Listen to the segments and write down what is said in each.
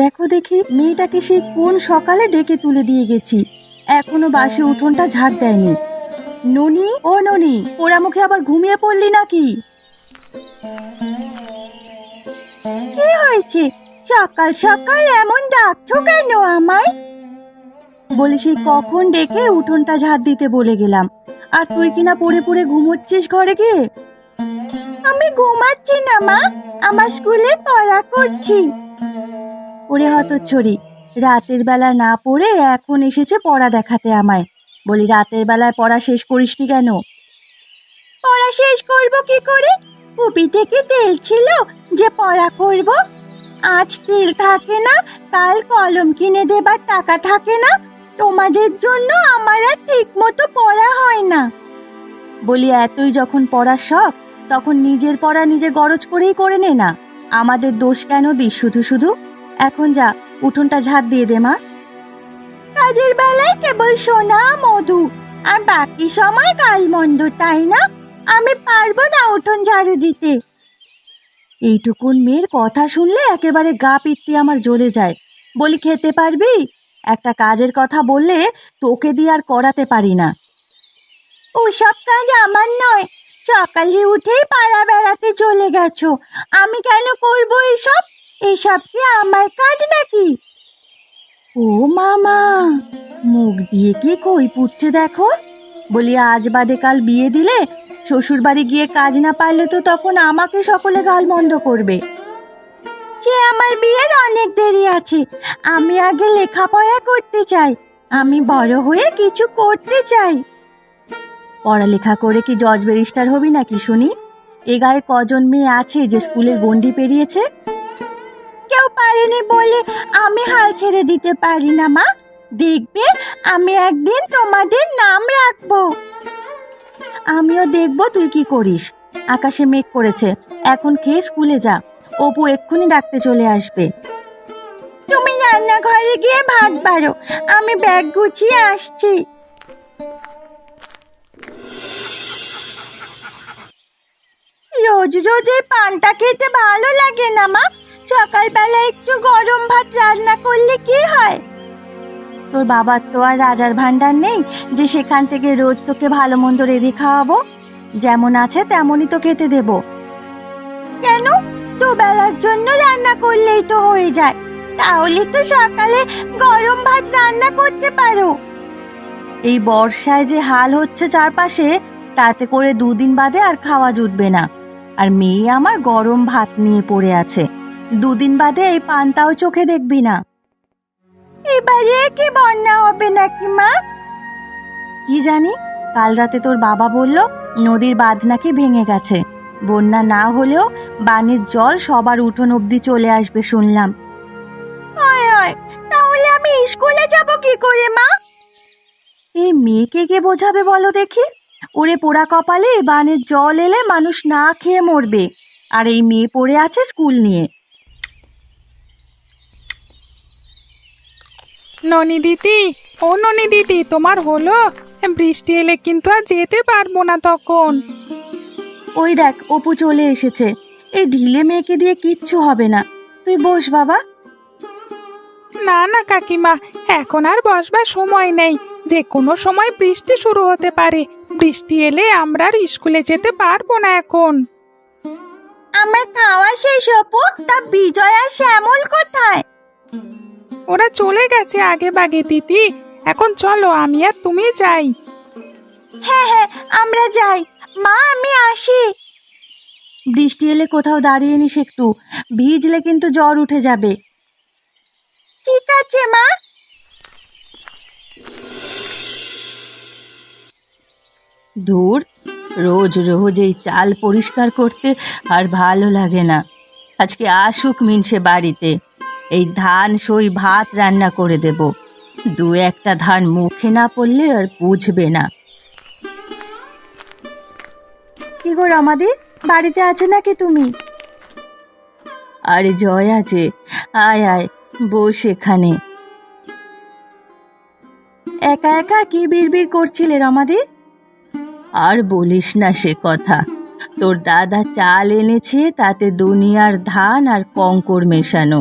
দেখো দেখি মেয়েটাকে সেই কোন সকালে ডেকে তুলে দিয়ে গেছি, এখনো বাসি উঠোনটা ঝাড় দেয়নি। ননি, ও ননি, পোড়া মুখে আবার ঘুমিয়ে পড়লি নাকি? কি হয়েছে? সকাল সকাল এমন ডাকছো কেন আমায়? বলি সেই কখন ডেকে উঠোনটা ঝাড় দিতে বলে গেলাম, আর তুই কিনা পড়ে পড়ে ঘুমোচ্ছিস ঘরে গিয়ে। আমি ঘুমাচ্ছি না মা, আমার স্কুলে পড়া করছি। ওরে হতচ্ছড়ি, রাতের বেলা না পড়ে এখন এসেছে পড়া দেখাতে আমায়। বলি রাতের বেলায় পড়া শেষ করিসনি কেন? পড়া শেষ করব কি করে? কুপি থেকে তেল ছিল যে পড়া করব। আজ তেল থাকে না, কাল কলম কিনে দেবার টাকা থাকে না, তোমাদের জন্য আমার আর ঠিক মতো পড়া হয় না। বলি এতই যখন পড়ার শখ, তখন নিজের পড়া নিজে গরজ করেই করে নে না, আমাদের দোষ কেন দিস শুধু শুধু? এখন যা, উঠোনটা ঝাড় দিয়ে দে মা। কাজের বেলায় কেবল সোনা মধু, আর বাকি সময় গালমন্দ, তাই না? আমি পারবো না উঠোন ঝাড়ু দিতে। এইটুকুন মেয়ের কথা শুনলে একেবারে গা পিত্তি আমার জ্বলে যায়। বলি খেতে পারবি? একটা কাজের কথা বললে তোকে দিয়ে আর করাতে পারি না। ওসব কাজ আমার নয়, সকালে উঠেই পাড়া বেড়াতে চলে গেছো, আমি কেন করবো এসব? এসব কি আমার কাজ নাকি? ও মামা, মুখ দিয়ে কি কই পুড়ছে দেখো। বলি আজ বাদে কাল বিয়ে দিলে শ্বশুর বাড়ি গিয়ে কাজ না পারলে তো তখন আমাকে সকলে গালমন্দ করবে। যে আমার বিয়ের অনেক দেরি আছে, আমি আগে লেখাপড়া করতে চাই, আমি বড় হয়ে কিছু করতে চাই। পড়ালেখা করে কি জজ ব্যারিস্টার হবি নাকি শুনি? এ গায়ে কজন মেয়ে আছে যে স্কুলের গণ্ডি পেরিয়েছে? কেউ পারেনি বলে আমি হাল ছেড়ে দিতে পারি না মা। দেখবে আমি একদিন তোমাদের নাম রাখবো। আমিও দেখবো তুই কি করিস। আকাশে মেঘ করেছে, এখন খেয়ে স্কুলে যা, অপু এক্ষুনি ডাকতে চলে আসবে। তুমি রান্নাঘরে গিয়ে ভাত বাড়ো, আমি ব্যাগ গুছিয়ে আসছি। রোজ রোজ এই পান্তা খেতে ভালো লাগে না মা, সকালবেলা একটু গরম ভাত রান্না করলে কি হয়? তোর বাবার তো আর রাজার ভান্ডার নেই যে সেখান থেকে রোজ তোকে ভালো মন্দ রেঁধে খাওয়াবো। যেমন আছে তেমনই তো খেতে দেব। কেন? দুবেলার জন্য রান্না করলেই তো হয়ে যায়, তাহলে তো সকালে গরম ভাত রান্না করতে পারো। এই বর্ষায় যে হাল হচ্ছে চারপাশে, তাতে করে দুদিন বাদে আর খাওয়া জুটবে না। আর মেয়ে আমার গরম ভাত নিয়ে পড়ে আছে, দুদিন বাদে এই পান্তাও চোখে দেখবি না। এবারে কি বন্যা হবে নাকি মা? কি জানি, কাল রাতে তোর বাবা বলল নদীর বাঁধ নাকি ভেঙে গেছে, বন্যা না হলেও বানের জল সবার উঠোন অবধি চলে আসবে শুনলাম। তাহলে আমি স্কুলে যাব কি করে মা? এই মেয়েকে কে বোঝাবে বলো দেখি? ওরে পোড়া কপালে, বানের জল এলে মানুষ না খেয়ে মরবে, আর এই মেয়ে পড়ে আছে স্কুল নিয়ে। ননি দিদি, ও ননি দিদি, তোমার হলো? বৃষ্টি এলে কিন্তু আর যেতে পারবো না তখন। ওই দেখ অপু চলে এসেছে, এই ঢিলে মেয়েকে দিয়ে কিচ্ছু হবে না, তুই বস বাবা। না না কাকিমা, এখন আর বসবার সময় নেই, যে কোনো সময় বৃষ্টি শুরু হতে পারে। বৃষ্টি এলে আমরা আর স্কুলে যেতে পারবো না এখন। আমার খাওয়া শেষ অপু, তা বিজয় আর শ্যামল কোথায়? ওরা চলে গেছে আগে বাগে দিদি, এখন চলো আমি আর তুমি যাই। হ্যাঁ হ্যাঁ, আমরা যাই। মা আমি আসি। বৃষ্টি এলে কোথাও দাঁড়িয়ে নিস একটু, ভিজলে কিন্তু জ্বর উঠে যাবে। ঠিক আছে মা। ধুর, রোজ রোজ এই চাল পরিষ্কার করতে আর ভালো লাগে না। আজকে আসুক মিনসে বাড়িতে, এই ধান সই ভাত রান্না করে দেব। দু একটা ধান মুখে না পড়লে আর বুঝবে না। কি গো রমাদি, বাড়িতে আছো নাকি তুমি? আরে জয় আছে, আয় আয় বস এখানে। একা একা কি বিড়বিড় করছিলে রমাদি? আর বলিস না সে কথা, তোর দাদা চাল এনেছে, তাতে দুনিয়ার ধান আর কঙ্কর মেশানো,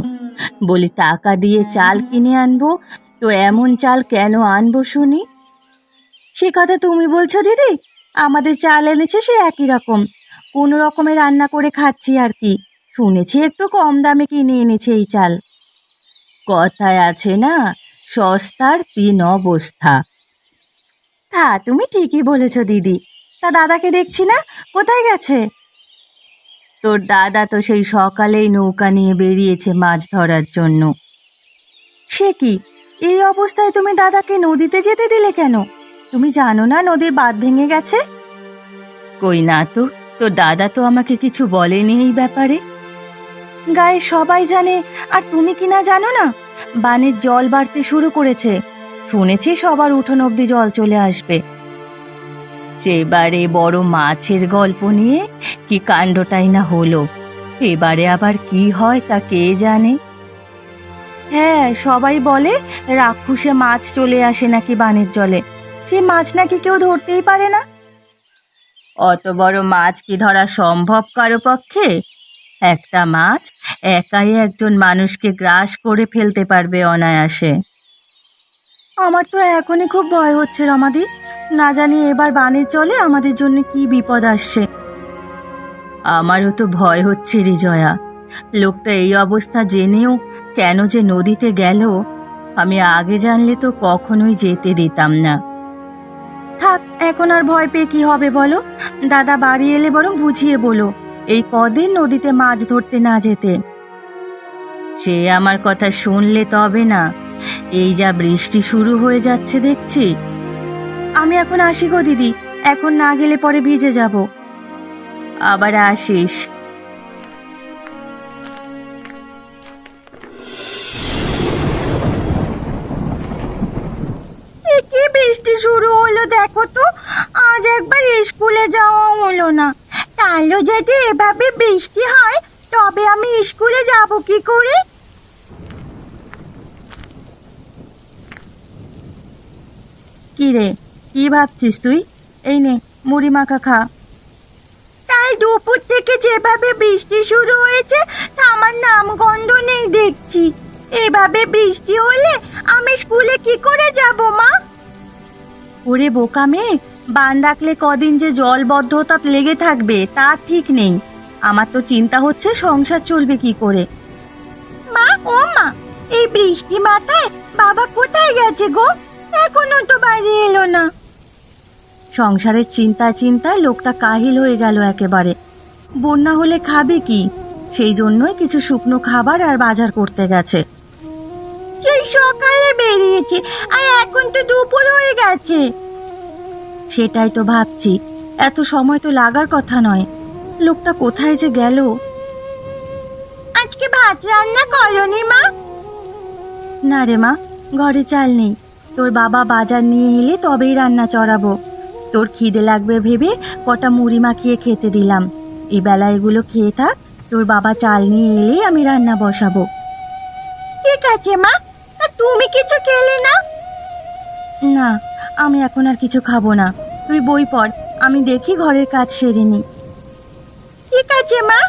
বলি টাকা দিয়ে চাল কিনে আনবো, তো এমন চাল কেন আনবো শুনি? সে কথা তুমি বলছো দিদি? আমাদের চাল এনেছে সে একই রকম, কোনো রকমে রান্না করে খাচ্ছি আর কি। শুনেছি একটু কম দামে কিনে এনেছে এই চাল। কথায় আছে না, সস্তার তিন অবস্থা। তা তুমি ঠিকই বলেছ দিদি। তা দাদাকে দেখছি না, কোথায় গেছে? তোর দাদা তো সেই সকালেই নৌকা নিয়ে বেরিয়েছে মাছ ধরার জন্য। সে কি, এই অবস্থায় তুমি দাদাকে নদীতে যেতে দিলে কেন? তুমি জানো না নদীর বাঁধ ভেঙে গেছে? কই না তো, তোর দাদা তো আমাকে কিছু বলেনি এই ব্যাপারে। গায়ে সবাই জানে, আর তুমি কি না জানো না? বানের জল বাড়তে শুরু করেছে, শুনেছি সবার উঠোন অবধি জল চলে আসবে। সেবারে বড় মাছের গল্প নিয়ে কি কাণ্ডটাই না হলো, এবারে আবার কি হয় তা কে জানে। হ্যাঁ, সবাই বলে রাক্ষুসে মাছ চলে আসে নাকি বানের জলে, সে মাছ নাকি কেউ ধরতেই পারে না। অত বড় মাছ কি ধরা সম্ভব কারো পক্ষে? একটা মাছ একাই একজন মানুষকে গ্রাস করে ফেলতে পারবে অনায়াসে। আমার তো এখনই খুব ভয় হচ্ছে রমাদি, না জানি এবার বানের জলে আমাদের জন্য কি বিপদ আসছে। আমারও তো ভয় হচ্ছে রে জয়া। লোকটা এই অবস্থা জেনেও কেন যে নদীতে গেল, আমি আগে জানলে তো কখনোই যেতে দিতাম না। থাক, এখন আর ভয় পেয়ে কি হবে বলো? দাদা বাড়ি এলে বরং বুঝিয়ে বলো এই কদিন নদীতে মাছ ধরতে না যেতে। সে আমার কথা শুনলে তবে না, এই যা বৃষ্টি শুরু হয়ে যাচ্ছে দেখছি। আমি এখন আসি গো দিদি, এখন না গেলে পরে ভিজে যাব। আবার আসিস। কি বৃষ্টি শুরু হলো দেখো তো, আজ একবার স্কুলে যাওয়া হলো না। কালও যদি এভাবে বৃষ্টি হয় তবে আমি স্কুলে যাব কি করে? কি রে, কি ভাবছিস তুই? এই নে মুড়ি মাখা খা। কাল দুপুর থেকে যেভাবে বৃষ্টি শুরু হয়েছে তা আমার নাম গন্ধ নেই দেখছি। এভাবে বৃষ্টি হলে আমি স্কুলে কি করে যাব মা? ওরে বোকা মেয়ে, বান ডাকলে কদিন যে জলবদ্ধতা লেগে থাকবে তার ঠিক নেই। আমার তো চিন্তা হচ্ছে সংসার চলবে কি করে। মা, ও মা, এই বৃষ্টি মাথায় বাবা কোথায় গেছে গো? এখনো তো বাড়ি এলো না। সংসারের চিন্তায় চিন্তায় লোকটা কাহিল হয়ে গেল একেবারে। বন্যা হলে খাবে কি, সেই জন্যই কিছু শুকনো খাবার আর বাজার করতে গেছে। সেই সকালে বেরিয়েছে আর এখন তো দুপুর হয়ে গেছে। সেটাই তো ভাবছি, এত সময় তো লাগার কথা নয়। লোকটা কোথায় যে গেল? আজকে ভাত রান্না করনি মা? না রে মা, ঘরে চাল নেই। তোর বাবা বাজার নিয়ে এলে তবেই রান্না চড়াবো। তোর খিদে লাগবে ভেবে কটা মুড়ি মাখিয়ে খেতে দিলাম। এই বেলা এগুলো খেয়ে থাক, তোর বাবা চাল নিয়ে এলেই আমি রান্না বসাবো। ঠিক আছে মা, তুমি কিছু খেলে না? না, আমি এখন আর কিছু খাবো না। তুই বই পড়, আমি দেখি ঘরের কাজ সেরে নি। ঠিক আছে মা।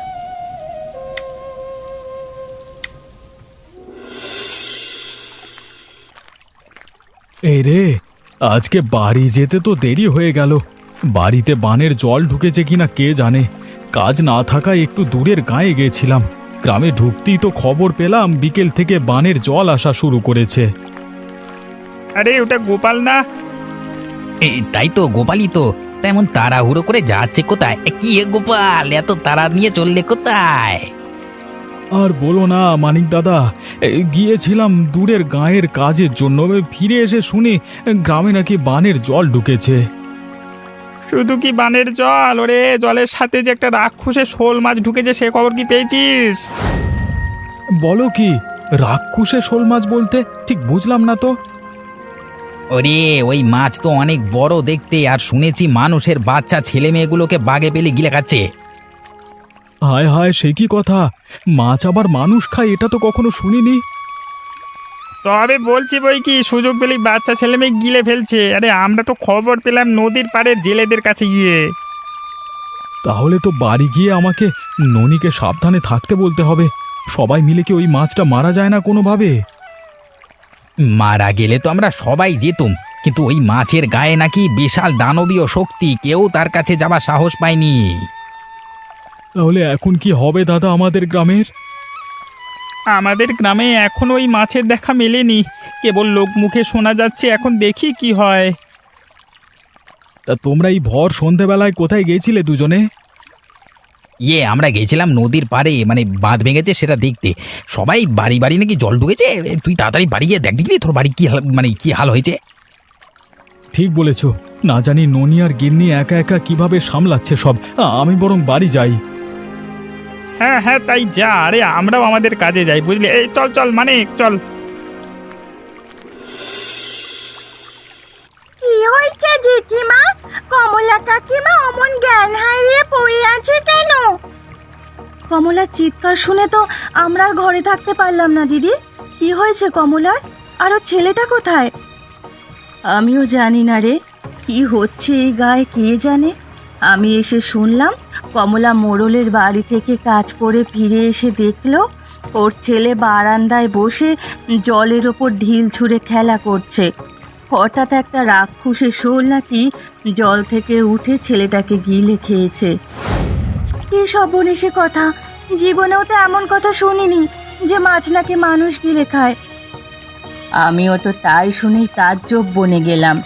এই রে, আজকে বাড়ি যেতে তো দেরি হয়ে গেল। বাড়িতে বানের জল ঢুকেছে কিনা কে জানে। কাজ না থাকায় একটু দূরের গাঁয়ে গেছিলাম। গ্রামে ঢুকতেই তো খবর পেলাম বিকেল থেকে বানের জল আসা শুরু করেছে। আরে ওটা গোপাল না? এই তাই তো, গোপালই তো। তেমন তাড়াহুড়ো করে যাচ্ছে কোথায়? কি এ গোপাল, এত তাড়া নিয়ে চললে কোথায়? আর বলো না মানিক দাদা, গিয়েছিলাম দূরের গাঁয়ের কাজের জন্য। ফিরে এসে শুনি গ্রামে নাকি বানের জল ঢুকেছে। শুধু কি বানের জল, ওরে জলের সাথে যে একটা রাক্ষসে শোল মাছ ঢুকেছে সে খবর কি পেয়েছিস? বলো কি, রাক্ষসে শোল মাছ বলতে ঠিক বুঝলাম না তো। ওরে ওই মাছ তো অনেক বড় দেখতে, আর শুনেছি মানুষের বাচ্চা ছেলে মেয়েগুলোকে বাগে পেলে গিলে খাচ্ছে। হায় হায়, সে কি কথা! মাছ আবার মানুষ খায়, এটা তো কখনো শুনিনি। তবে বলছি বই কি, সুযোগ পেলেই বাচ্চা ছেলে মেয়ে গিলে ফেলছে। আরে আমরা তো খবর পেলাম নদীর পাড়ের জেলেদের কাছে গিয়ে। তাহলে তো বাড়ি গিয়ে আমাকে ননিকে সাবধানে থাকতে বলতে হবে। সবাই মিলে কি ওই মাছটা মারা যায় না কোনোভাবে? মারা গেলে তো আমরা সবাই যেতুম, কিন্তু ওই মাছের গায়ে নাকি বিশাল দানবীয় শক্তি, কেউ তার কাছে যাবার সাহস পায়নি। তাহলে এখন কি হবে দাদা আমাদের গ্রামের? আমাদের গ্রামে এখন ওই মাছের দেখা মেলেনি, কেবল লোক মুখে শোনা যাচ্ছে, এখন দেখি কি হয়। তা তোমরা এই ভর সন্ধেবেলায় কোথায় গেছিলে দুজনে? আমরা গেছিলাম নদীর পাড়ে, মানে বাঁধ ভেঙেছে সেটা দেখতে। সবাই বাড়ি বাড়ি নাকি জল ঢুকেছে। তুই তাড়াতাড়ি বাড়ি গিয়ে দেখ দেখলি তোর বাড়ি কি হাল, মানে কি হাল হয়েছে। ঠিক বলেছ, না জানি ননি আর গিন্নি একা একা কিভাবে সামলাচ্ছে সব। আমি বরং বাড়ি যাই। হ্যাঁ হ্যাঁ, তাই যা, আরে আমরাও আমাদের কাজে যাই, বুঝলি? এই চল চল, মানে চল। কি হয়েছে জেঠিমা? কমলা কাকিমা অমন জ্ঞান হারিয়ে পড়ে আছে কেন? কমলার চিৎকার শুনে তো আমরা আর ঘরে থাকতে পারলাম না দিদি। কি হয়েছে কমলার? আর ওর ছেলেটা কোথায়? আমিও জানি না রে, কি হচ্ছে এই গায়ে কে জানে। আমি এসে শুনলাম কমলা মোড়লের বাড়ি থেকে কাজ করে ফিরে এসে দেখলো ওর ছেলে বারান্দায় বসে জলের ওপর ঢিল ছুঁড়ে খেলা করছে। হঠাৎ একটা রাক্ষসে শোল নাকি জল থেকে উঠে ছেলেটাকে গিলে খেয়েছে। কি সর্বনেশে কথা! জীবনেও তো এমন কথা শুনিনি যে মাছ নাকি মানুষ গিলে খায়। আমিও তো তাই শুনেই তাজ্জব বনে গেলাম।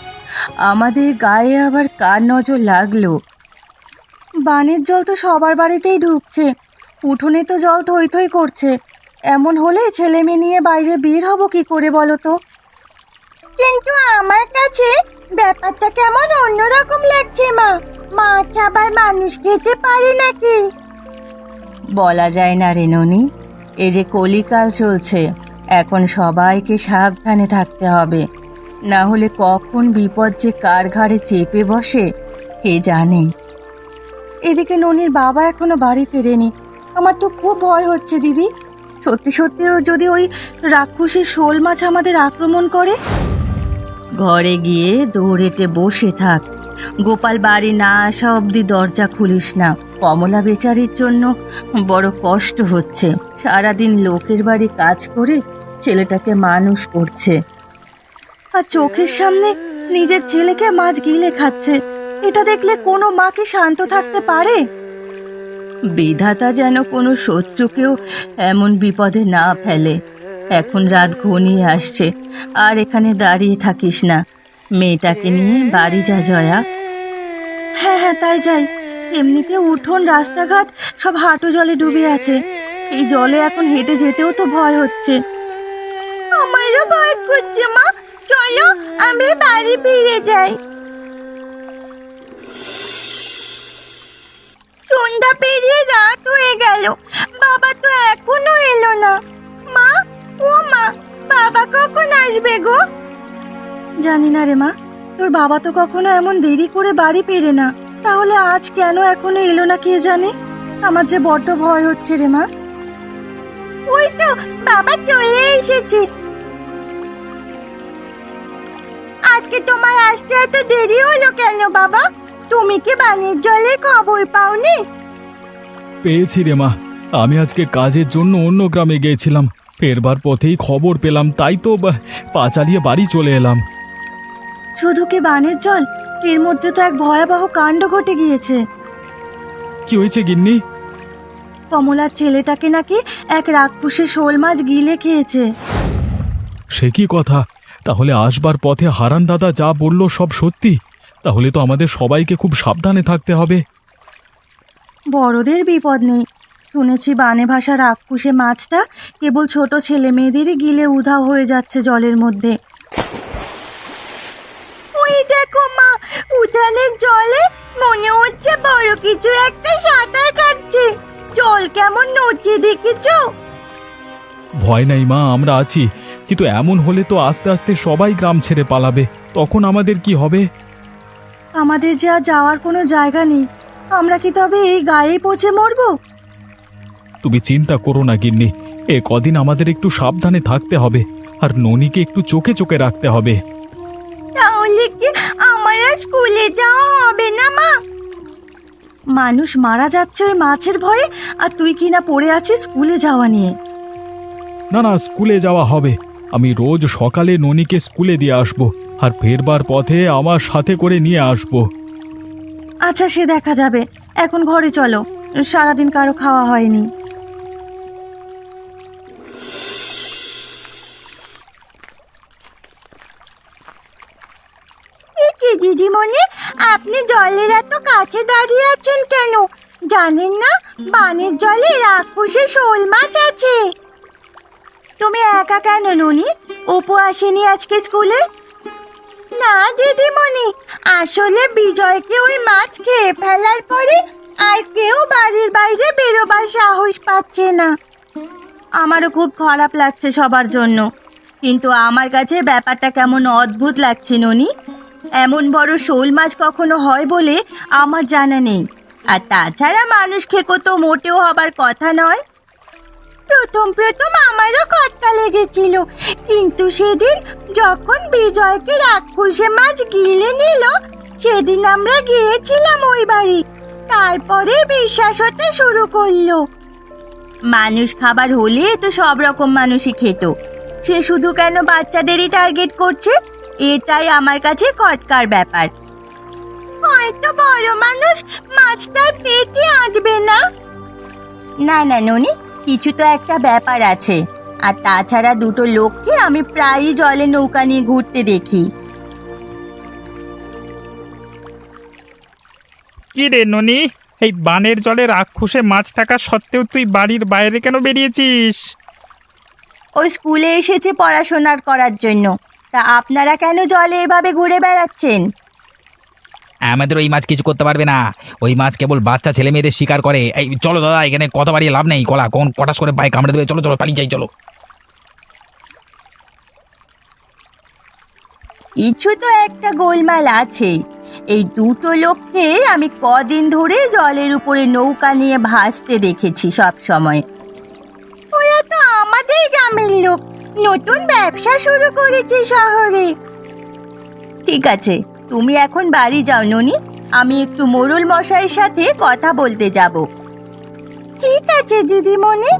আমাদের গায়ে আবার কার নজর লাগলো? বানের জল তো সবার বাড়িতেই ঢুকছে, উঠোনে তো জল থই থই করছে। এমন হলে ছেলে মেয়ে নিয়ে বাইরে বের হব কি করে বলো তো? কিন্তু আমার কাছে ব্যাপারটা কেমন অন্যরকম লাগছে মা। মাছ আবার মানুষ খেতে পারে নাকি? বলা যায় না রে ননি, এই যে কলিকাল চলছে, এখন সবাইকে সাবধানে থাকতে হবে, না হলে কখন বিপদ যে কার ঘাড়ে চেপে বসে কে জানে। এদিকে ননির বাবা এখনো বাড়ি ফেরেনি। আমার তো খুব ভয় হচ্ছে দিদি। সত্যি সত্যিও যদি ওই রাক্ষসী শোল মাছ আমাদের আক্রমণ করে? ঘরে গিয়ে দৌড়েটে বসে থাক। গোপাল বাড়ি না আসা অবধি দরজা খুলিস না। কমলা বেচারির জন্য বড় কষ্ট হচ্ছে। সারাদিন লোকের বাড়ি কাজ করে ছেলেটাকে মানুষ করছে, আর চোখের সামনে নিজের ছেলেকে মাছ গিলে খাচ্ছে। এটা দেখলে কোনো মা কি শান্ত থাকতে পারে? বিধাতা যেন কোনো শত্রুকেও এমন বিপদে না ফেলে। এখন রাত ঘনিয়ে আসছে, আর এখানে দাঁড়িয়ে থাকিস না। মেয়েটাকে নিয়ে বাড়ি যা জয়া। হ্যাঁ হ্যাঁ, তাই যাই। এমনিতে উঠোন রাস্তাঘাট সব হাঁটু জলে ডুবে আছে। এই জলে এখন হেঁটে যেতেও তো ভয় হচ্ছে। আমারও ভয় করছে মা, চলো আমরা বাড়ি ফিরে যাই। সন্ধ্যা পেরিয়ে রাত হয়ে গেল, বাবা তো এখনো এলো না। মা, ও মা, বাবা কখন আসবে গো? জানি না রে মা, তোর বাবা তো কখনো এমন দেরি করে বাড়ি ফেরে না। তাহলে আজ কেন এখনো এলো না কে জানে। আমার যে বড্ড ভয় হচ্ছে রে মা। ওই তো বাবা চলে এসেছে। আজকে তোমার আসতে এত দেরি হলো কেন বাবা? তুমি কি বানের জলের খবর পাওনি? পেয়েছি রে মা, আমি আজকে কাজের জন্য অন্য গ্রামে গিয়েছিলাম। ফেরবার পথেই খবর পেলাম, তাই তো পা চালিয়ে বাড়ি চলে এলাম। শুধু কি বানের জল? এর মধ্যে তো এক ভয়াবহ কাণ্ড ঘটে গিয়েছে। কি হয়েছে গিন্নি? কমলার ছেলেটাকে নাকি এক রাক্ষসে শোল মাছ গিলে খেয়েছে। সে কি কথা? তাহলে আসবার পথে হারান দাদা যা বলল সব সত্যি? তাহলে তো আমাদের সবাইকে খুব সাবধানে থাকতে হবে। বড়দের বিপদ নেই, শুনেছি বানে ভাসা রাক্ষসে মাছটা কেবল ছোট ছেলে মেয়েদেরই গিলে উধাও হয়ে যাচ্ছে জলের মধ্যে। ওই দেখো মা, উঠানের জলে মনে হচ্ছে বড় কিছু একটা সাঁতার কাটছে। জল কেমন নড়ছে দেখেছো? ভয় নাই মা, আমরা আছি। কিন্তু এমন হলে তো আস্তে আস্তে সবাই গ্রাম ছেড়ে পালাবে, তখন আমাদের কি হবে? আমাদের যে আর যাওয়ার কোনো জায়গা নেই। আমরা কি তবে এই গায়েই পচে মরবো? তুমি চিন্তা করো না গিন্নি, এ কদিন আমাদের একটু সাবধানে থাকতে হবে, আর ননিকে একটু চোখে চোখে রাখতে হবে। তাহলে কি আমার আর স্কুলে যাওয়া হবে না মা? মানুষ মারা যাচ্ছে ওই মাছের ভয়ে, আর তুই কিনা পড়ে আছিস স্কুলে যাওয়া নিয়ে। না না, স্কুলে যাওয়া হবে। আমি রোজ সকালে ননিকে স্কুলে দিয়ে আসবো, আর ফেরবার পথে আমার সাথে করে নিয়ে আসবো। আচ্ছা, সে দেখা যাবে। এখন ঘরে চলো, সারাদিন কারো খাওয়া হয়নি। কি দিদিমণি, আপনি জলের এত কাছে দাঁড়িয়ে আছেন কেন? জানেন না বানের জলে রাক্ষসে শোল মাছ আছে? তুমি একা কেন ননি? অপু আসেনি আজকে স্কুলে? না দিদিমণি, আসলে বিজয়কে ওই মাছ খেয়ে ফেলার পরে আর কেউ বাড়ির বাইরে বেরোবার সাহস পাচ্ছে না। আমারও খুব খারাপ লাগছে সবার জন্য, কিন্তু আমার কাছে ব্যাপারটা কেমন অদ্ভুত লাগছে ননি। এমন বড় শোল মাছ কখনো হয় বলে আমার জানা নেই, আর তাছাড়া মানুষ খেকো তো মোটেও হবার কথা নয়। প্রথম প্রথম আমারও খটকা লেগেছিল, কিন্তু সেদিন যখন বিজয়কে রাক্ষসে মাছ গিলে নিল, সেদিন আমরা গিয়েছিলাম ওই বাড়ি। তারপরে বিশ্বাস হতে শুরু করলো। মানুষ খাবার হলে তো সব রকম মানুষই খেত, সে শুধু কেন বাচ্চাদেরই টার্গেট করছে, এটাই আমার কাছে খটকার ব্যাপার। হয়তো বড় মানুষ মাছটার পেটে আঁটবে না। না না ননি, কিছু তো একটা ব্যাপার আছে। আর তাছাড়া দুটো লোককে আমি প্রায়ই জলে নৌকা নিয়ে ঘুরতে দেখি। কি রে ননি, এই বানের জলে রাক্ষসে মাছ থাকা সত্ত্বেও তুই বাড়ির বাইরে কেন বেরিয়েছিস? ওই স্কুলে এসেছে পড়াশোনার করার জন্য, তা আপনারা কেন জলে এভাবে ঘুরে বেড়াচ্ছেন? আমাদের ওই মাছ কিছু করতে পারবে না। ওই মাছ কেবল বাচ্চা ছেলে মেয়েদের শিকার করে। এই চলো দাদা, এখানে কথা বাড়িয়ে লাভ নেই। কলা কোন কটাস করে পায়ে কামড়ে দেবে। চলো চলো, পালিয়ে যাই, চলো। কিছু তো একটা গোলমাল আছে। এই দুটো লোককে আমি কদিন ধরে জলের উপরে নৌকা নিয়ে ভাসতে দেখেছি সব সময়। ওরা তো আমাদের গ্রামের লোক, নতুন ব্যবসা শুরু করেছে শহরে। ঠিক আছে, তুমি এখন বাড়ি যাও ননি, আমি একটু মোড়ল মশাইয়ের সাথে কথা বলতে যাব। ঠিক আছে দিদিমণি।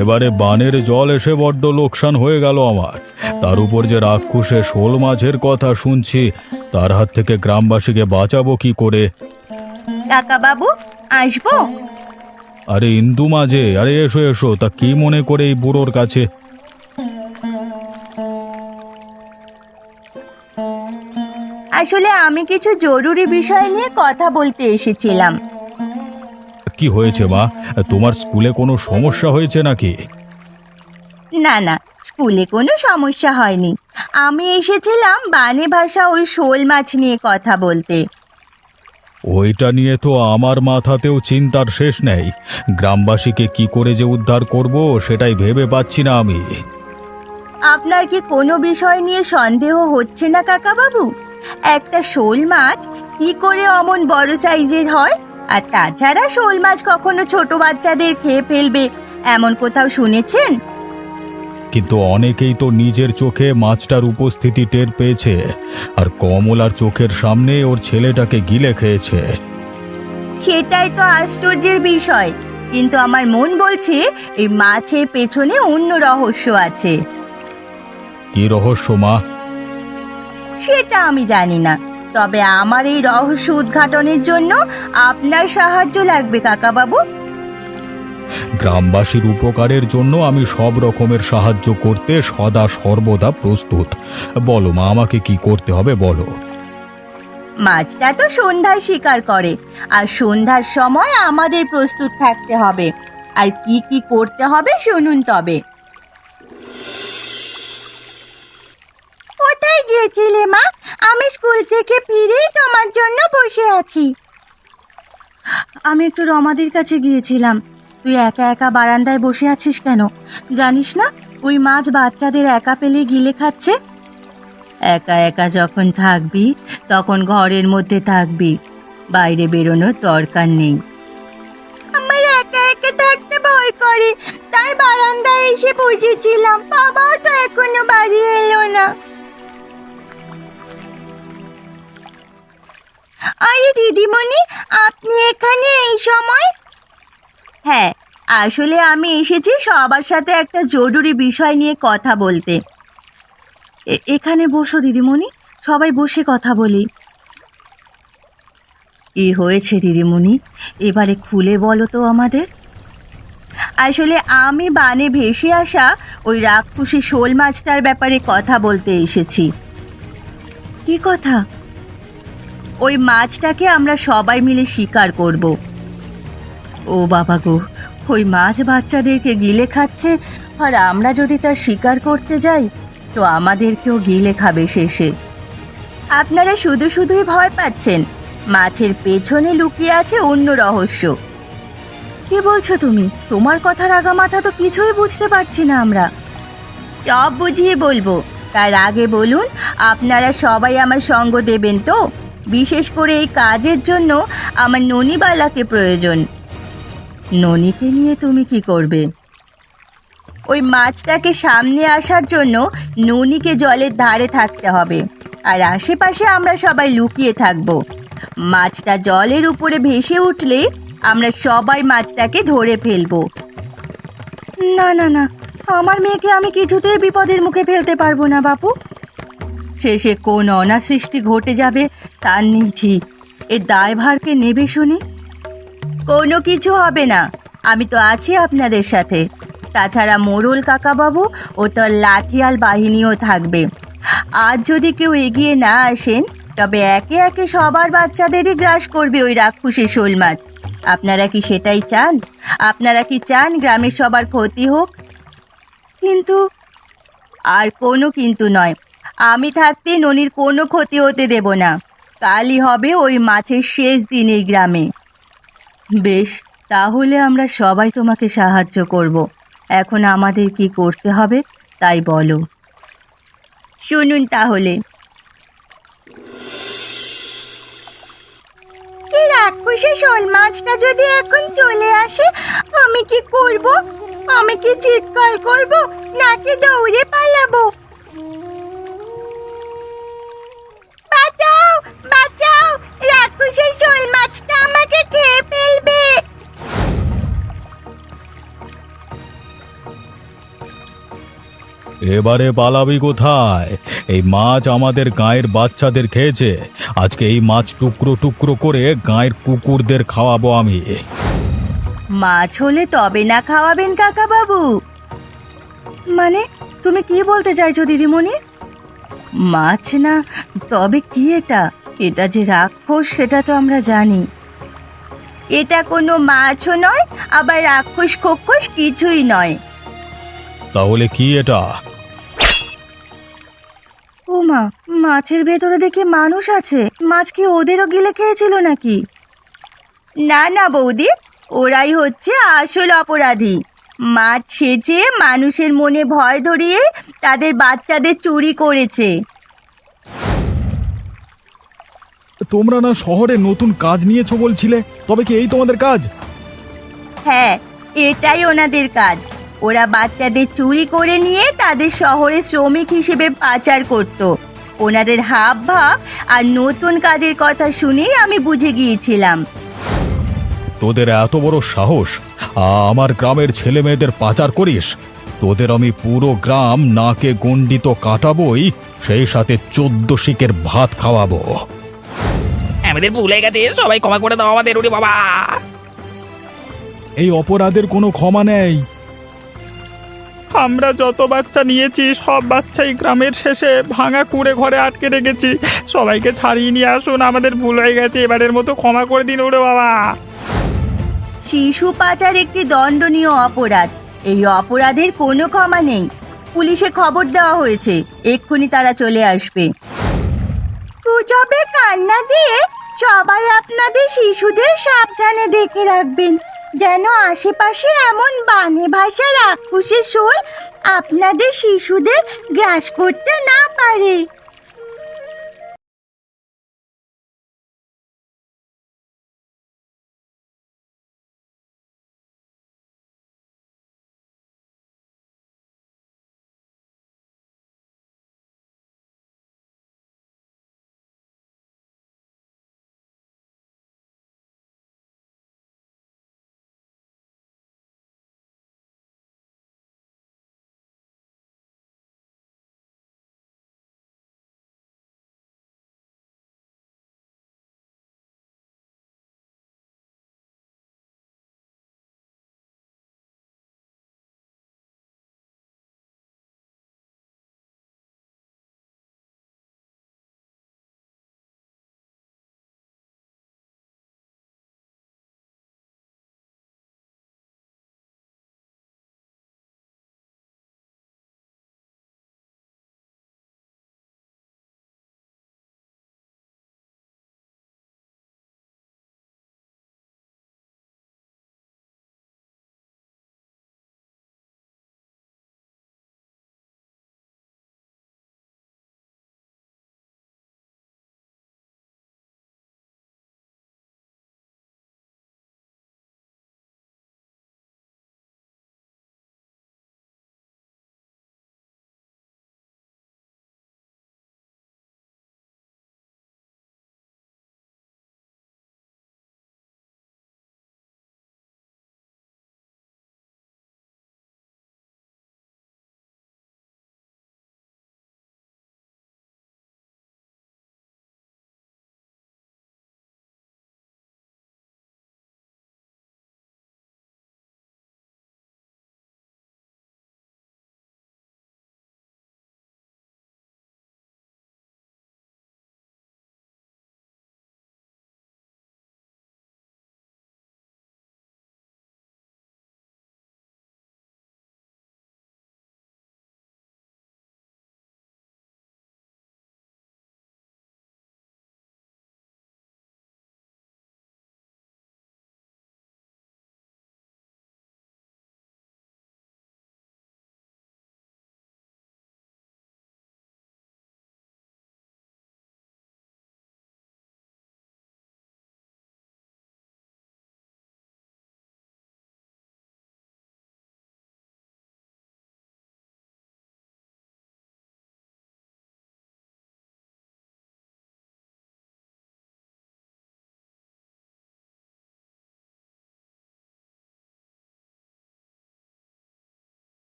এবারে বানের জল এসে বড্ড লোকসান হয়ে গেল আমার। তার উপর যে রাক্ষসে শোল মাছের কথা শুনছি, তার হাত থেকে গ্রামবাসীকে বাঁচাবো কি করে? কাকা বাবু, আসবো? আরে ইন্দু মাঝে, আরে এসো এসো। তা কি মনে করে এই বুড়োর কাছে? আসলে আমি কিছু জরুরি বিষয় নিয়ে কথা বলতে এসেছিলাম। কি হয়েছে মা? তোমার স্কুলে কোনো সমস্যা হয়েছে নাকি? না না, স্কুলে কোনো সমস্যা হয়নি। আমি এসেছিলাম বানে ভাষা ওই শোল মাছ নিয়ে কথা বলতে। ওইটা নিয়ে তো আমার মাথাতেও চিন্তার শেষ নেই। গ্রামবাসীকে কি করে যে উদ্ধার করব সেটাই ভেবে পাচ্ছি না আমি। আপনার কি কোনো বিষয় নিয়ে সন্দেহ হচ্ছে না কাকা বাবু? একটা শোল মাছ কি করে অমন বড় সাইজের হয়? আর তাছাড়া শোল মাছ কখনো ছোট বাচ্চাদের খেয়ে ফেলবে এমন কোথাও শুনেছেন? কিন্তু অনেকেই তো নিজের চোখে মাছটার উপস্থিতি টের পেয়েছে, আর কমলার চোখের সামনে ওর ছেলেটাকে গিলে খেয়েছে। সেটাই তো আশ্চর্যের বিষয়, কিন্তু আমার মন বলছে এই মাছের পেছনে অন্য রহস্য আছে। কি রহস্য মা? সেটা আমি জানি না, তবে আমার এই রহস্য উদ্ঘাটনের জন্য আপনার সাহায্য লাগবে কাকা বাবু। গ্রামবাসীর উপকারের জন্য আমি সব রকমের সাহায্য করতে সদা সর্বদা প্রস্তুত। বলো মা, আমাকে কি করতে হবে বলো। মাছটা তো সন্ধ্যায় শিকার করে, আর সন্ধ্যার সময় আমাদের প্রস্তুত থাকতে হবে। আর কি কি করতে হবে শুনুন তবে। কোথায় গিয়েছিলে মা? আমি স্কুল থেকে ফিরেই তোমার জন্য বসে আছি। আমি একটু রমাদির কাছে গিয়েছিলাম। তুই একা একা বারান্দায় বসে আছিস কেন? জানিস না ওই মাছ বাচ্চাদের একা পেলে গিলে খাচ্ছে? একা একা যখন থাকবি তখন ঘরের মধ্যে থাকবি, বাইরে বেরোনোর দরকার নেই। আমার একা একা থাকতে ভয় করে, তাই বারান্দায় এসে বসেছিলাম। বাবাও তো এখনো বাড়ি এলো না। আরে দিদিমণি, আপনি এখানে এই সময়? হ্যাঁ, আসলে আমি এসেছি সবার সাথে একটা জরুরি বিষয় নিয়ে কথা বলতে। এখানে বসো দিদিমণি, সবাই বসে কথা বলি। কি হয়েছে দিদিমণি, এবারে খুলে বলো তো আমাদের। আসলে আমি বানে ভেসে আসা ওই রাক্ষসী শোল মাছটার ব্যাপারে কথা বলতে এসেছি। কি কথা? ওই মাছটাকে আমরা সবাই মিলে শিকার করব। ও বাবা গো, ওই মাছ বাচ্চাদেরকে গিলে খাচ্ছে, আর আমরা যদি তার শিকার করতে যাই তো আমাদেরকেও গিলে খাবে শেষে। আপনারা শুধু শুধুই ভয় পাচ্ছেন, মাছের পেছনে লুকিয়ে আছে অন্য রহস্য। কি বলছো তুমি? তোমার কথার আগা মাথা তো কিছুই বুঝতে পারছি না আমরা। সব বুঝিয়ে বলবো, তার আগে বলুন আপনারা সবাই আমার সঙ্গ দেবেন তো? বিশেষ করে এই কাজের জন্য আমার ননিবালাকে প্রয়োজন। ননিকে নিয়ে তুমি কি করবে? ওই মাছটাকে সামনে আসার জন্য ননিকে জলের ধারে থাকতে হবে, আর আশেপাশে আমরা সবাই লুকিয়ে থাকব। মাছটা জলের উপরে ভেসে উঠলে আমরা সবাই মাছটাকে ধরে ফেলবো। না না না, আমার মেয়েকে আমি কিছুতেই বিপদের মুখে ফেলতে পারবো না বাপু। শেষে কোন অনাসৃষ্টি ঘটে যাবে তার নেই ঠিক। এর দায়ভারকে নেবে শুনি? কোনো কিছু হবে না, আমি তো আছি আপনাদের সাথে। তাছাড়া মোড়ল কাকাবাবু ও তার লাঠিয়াল বাহিনীও থাকবে। আজ যদি কেউ এগিয়ে না আসেন তবে একে একে সবার বাচ্চাদেরই গ্রাস করবে ওই রাক্ষসী শোল মাছ। আপনারা কি সেটাই চান? আপনারা কি চান গ্রামের সবার ক্ষতি হোক? কিন্তু আর কোনো কিন্তু নয়, আমি থাকতে ননির কোনো ক্ষতি হতে দেব না। কালই হবে ওই মাছের শেষ দিন এই গ্রামে। বেশ, তাহলে আমরা সবাই তোমাকে সাহায্য করব। এখন আমাদের কি করতে হবে তাই বলো। শুনুন তাহলে। এই রাক্ষসী শোল মাছটা যদি এখন চলে আসে আমি কি করব? আমি কি চিৎকার করব নাকি দৌড়ে পালাবো? বাঁচাও, বাঁচাও, রাক্ষসী শোল মাছটা আমাকে খেয়ে ফেলবে। এবারে পালাবি কোথায়? এই মাছ আমাদের গায়ের বাচ্চাদের খেয়েছে, আজকে এই মাছ টুকরো টুকরো করে গায়ের কুকুরদের খাওয়াবো আমি। মাছ হলে তবে না খাওয়াবেন কাকা বাবু? মানে তুমি কি বলতে চাইছো দিদিমণি? মাছ না তবে কি এটা? এটা যে রাক্ষস সেটা তো আমরা জানি। এটা কোনো মাছও নয়, আবার রাক্ষস খোক্ষস কিছুই নয়। তাহলে কি এটা? ও মা, মাছের ভেতরে দেখি মানুষ আছে। মাছ কি ওদেরও গিলে খেয়েছিল নাকি? না না বৌদি, ওরাই হচ্ছে আসল অপরাধী। মাছ সেচে মানুষের মনে ভয় ধরিয়ে তাদের বাচ্চাদের চুরি করেছে। তোমরা না শহরে নতুন কাজ নিয়েছো বলছিলে, তবে কি এই তোমাদের কাজ? হ্যাঁ, এটাই ওনাদের কাজ। ওরা বাচ্চাদের চুরি করে নিয়ে তাদের শহরে শ্রমিক হিসেবে পাচার করত। ওনাদের হাব ভাব আর নতুন কাজের কথা শুনেই আমি বুঝে গিয়েছিলাম। তোদের এত বড় সাহস, আমার গ্রামের ছেলে মেয়েদের পাচার করিস? তোদের আমি পুরো গ্রাম নাকে গণ্ডিত কাটাবই, সেই সাথে 14 শিকের ভাত খাওয়াবো। আমাদের ভুল হয়ে গেছে, সবাই ক্ষমা করে দাও আমাদের। ওরে বাবা, এই অপরাধের কোনো ক্ষমা নেই। আমরা যত বাচ্চা নিয়েছি সব বাচ্চাই গ্রামের শেষে ভাঙা কুঁড়ে ঘরে আটকে রেখেছি। সবাইকে ছাড়িয়ে নিয়ে আসুন, আমাদের ভুল হয়ে গেছে, এবারের মতো ক্ষমা করে দিন। ওরে বাবা, শিশু পাচার একটি দণ্ডনীয় অপরাধ। এই অপরাধের কোনো ক্ষমা নেই। পুলিশে খবর দেওয়া হয়েছে, এক্ষুনি তারা চলে আসবে। গুজবে কান্না দিয়ে সবাই আপনাদের শিশুদের সাবধানে দেখে রাখবেন, যেন আশেপাশে এমন বানে ভাষা রাক্ষসের শোল আপনাদের শিশুদের গ্রাস করতে না পারে।